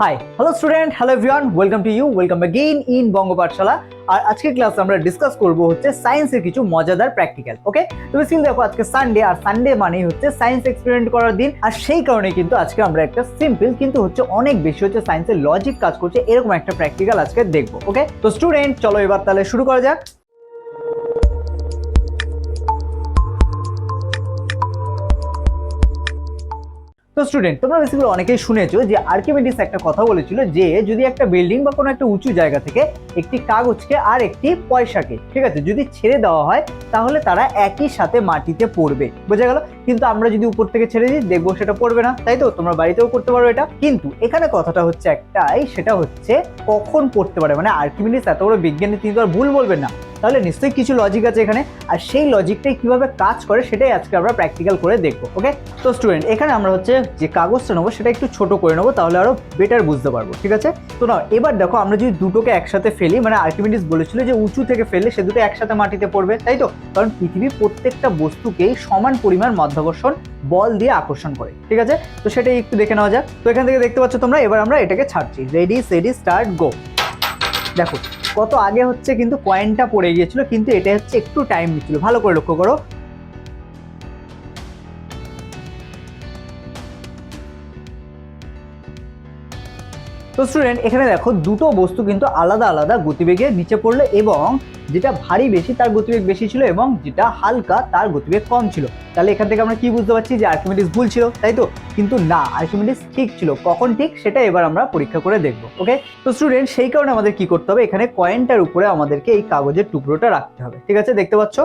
Hi, hello student, hello everyone, welcome to you, welcome again in Bongo Pathsala। আর আজকে ক্লাসে আমরা discuss করব হচ্ছে সায়েন্সের কিছু মজাদার প্র্যাকটিক্যাল। ওকে, তুমি সিন দেখো আজকে সানডে, আর সানডে মানেই হচ্ছে সায়েন্স এক্সপেরিমেন্ট করার দিন। আর সেই কারণে কিন্তু আজকে আমরা একটা সিম্পল কিন্তু হচ্ছে অনেক বেশি হচ্ছে সায়েন্সের লজিক কাজ করছে এরকম একটা প্র্যাকটিক্যাল আজকে দেখবো। ওকে, তো স্টুডেন্ট চলো এবার তাহলে শুরু করা যাক। তো স্টুডেন্ট, তোমরা বেসিক্যালি অনেকেই শুনেছো যে আর্কিমিডিস একটা কথা বলেছিল যে যদি একটা বিল্ডিং বা কোনো একটা উঁচু জায়গা থেকে একটি কাগজকে আর একটি পয়সাকে, ঠিক আছে, যদি ছেড়ে দেওয়া হয় তাহলে তারা একই সাথে মাটিতে পড়বে। বোঝা গেল? কিন্তু আমরা যদি উপর থেকে ছেড়ে দিই দেখবো সেটা পড়বে না, তাই তো? তোমরা বাড়িতেও করতে পারো এটা। কিন্তু এখানে কথাটা হচ্ছে একটাই, সেটা হচ্ছে কখন পড়তে পারে। মানে আর্কিমিডিস এত বড় বিজ্ঞানী, তিনি তো আর ভুল বলবেন না, তাহলে নিশ্চয়ই কিছু লজিক আছে এখানে। আর সেই লজিকটাই কিভাবে কাজ করে সেটাই আজকে আমরা প্র্যাকটিক্যাল করে দেখবো। ওকে, তো স্টুডেন্ট এখানে আমরা হচ্ছে যে কাগজটা নেবো সেটা একটু ছোট করে নেবো, তাহলে আরো বেটার বুঝতে পারবো। ঠিক আছে, তো না এবার দেখো আমরা যদি দুটোকে একসাথে ফেলি, মানে আর্কিমিডিস বলেছিল যে উঁচু থেকে ফেললে সে দুটো একসাথে মাটিতে পড়বে, তাই তো? কারণ পৃথিবীর প্রত্যেকটা বস্তুকেই সমান পরিমাণ মাধ্যাকর্ষণ বল দিয়ে আকর্ষণ করে। ঠিক আছে, তো সেটাই একটু দেখে নেওয়া যাক। তো এখান থেকে দেখতে পাচ্ছ তোমরা, এবার আমরা এটাকে ছাড়ছি। রেডি সেডি স্টার্ট গো। দেখো কত আগে হচ্ছে কিন্তু কয়েনটা পড়ে গিয়েছিল, কিন্তু এটা হচ্ছে একটু টাইম নিচ্ছিল। ভালো করে লক্ষ্য করো। তো স্টুডেন্ট এখানে দেখো দুটো বস্তু কিন্তু আলাদা আলাদা গতিবেগে নিচে পড়লো, এবং যেটা ভারী বেশি তার গতিবেগ বেশি ছিল এবং যেটা হালকা তার গতিবেগ কম ছিল। তাহলে এখান থেকে আমরা কি বুঝতে পারছি যে আর্কিমিডিস ভুল ছিল, তাই তো? কিন্তু না, আর্কিমিডিস ঠিক ছিল। কখন ঠিক সেটা এবার আমরা পরীক্ষা করে দেখবো। ওকে, তো স্টুডেন্ট সেই কারণে আমাদের কি করতে হবে, এখানে কয়েনটার উপরে আমাদেরকে এই কাগজের টুকরোটা রাখতে হবে। ঠিক আছে, দেখতে পাচ্ছ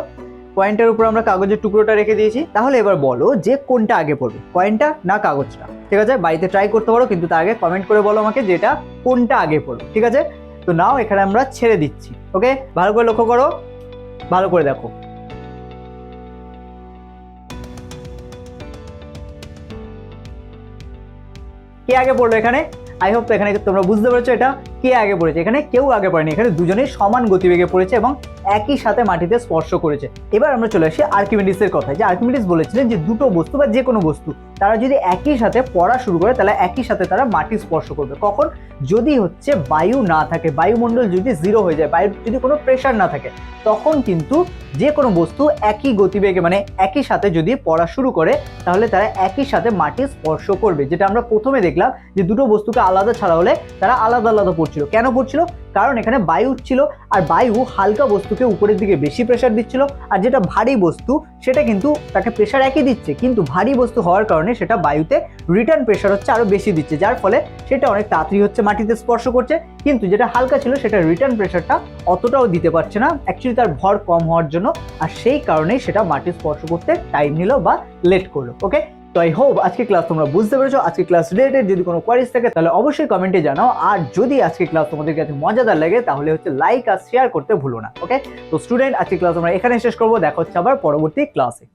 কয়েনটার উপর আমরা কাগজের টুকরোটা রেখে দিয়েছি। তাহলে এবার বলো যে কোনটা আগে পড়বে, কয়েনটা না কাগজটা? ঠিক আছে, বাড়িতে ট্রাই করতে পারো, কিন্তু তার আগে কমেন্ট করে বলো আমাকে যেটা কোনটা আগে পড়বে। ঠিক আছে, তো নাও এখানে আমরা ছেড়ে দিচ্ছি। ওকে, ভালো করে লক্ষ্য করো, ভালো করে দেখো। কে আগে পড়লো এখানে? আই হোপ তো এখানে তোমরা বুঝতে পেরেছো এটা কে আগে পড়েছে। এখানে কেউ আগে পড়েনি, এখানে দুজনেই সমান গতিবেগে পড়েছে এবং একই সাথে মাটিতে স্পর্শ করেছে। এবার আমরা চলে আসি আর্কিমিডিসের কথায়, যে আর্কিমিডিস বলেছিলেন যে দুটো বস্তু বা যে কোনো বস্তু তারা যদি একই সাথে পড়া শুরু করে তাহলে একই সাথে তারা মাটি স্পর্শ করবে। কখন? যদি হচ্ছে বায়ু না থাকে, বায়ুমণ্ডল যদি জিরো হয়ে যায়, বায়ুর যদি কোনো প্রেশার না থাকে, তখন কিন্তু যে কোনো বস্তু একই গতিবেগে মানে একই সাথে যদি পড়া শুরু করে তাহলে তারা একই সাথে মাটি স্পর্শ করবে। যেটা আমরা প্রথমে দেখলাম যে দুটো বস্তুকে আলাদা ছাড়া হলে তারা আলাদা আলাদা পড়ছিল। কেন পড়ছিল? কারণ এখানে বায়ু ছিল, আর বায়ু হালকা বস্তুকে উপরের দিকে বেশি প্রেশার দিচ্ছিল, আর যেটা ভারী বস্তু সেটা কিন্তু তাকে প্রেশার একই দিচ্ছে, কিন্তু ভারী বস্তু হওয়ার কারণে সেটা বায়ুতে রিটার্ন প্রেশার হচ্ছে আরো বেশি দিচ্ছে, যার ফলে সেটা অনেক তাড়াতাড়ি হচ্ছে মাটিতে স্পর্শ করছে। কিন্তু যেটা হালকা ছিল সেটা রিটার্ন প্রেশারটা অতটাও দিতে পারছে না, অ্যাকচুয়ালি তার ভর কম হওয়ার জন্য, আর সেই কারণেই সেটা মাটি স্পর্শ করতে টাইম নিল বা লেট করলো। ওকে, তো আই হোপ আজকে ক্লাস তোমরা বুঝতে পেরেছো। আজকে ক্লাস রিলেটেড যদি কোনো কোয়ারিজ থাকে তাহলে অবশ্যই কমেন্টে জানাও, আর যদি আজকে ক্লাস তোমাদের কাছে মজাদার লাগে তাহলে হচ্ছে লাইক আর শেয়ার করতে ভুলো না। ওকে, তো স্টুডেন্ট আজকে ক্লাস আমরা এখানে শেষ করবো, দেখা হচ্ছে আবার পরবর্তী ক্লাসে।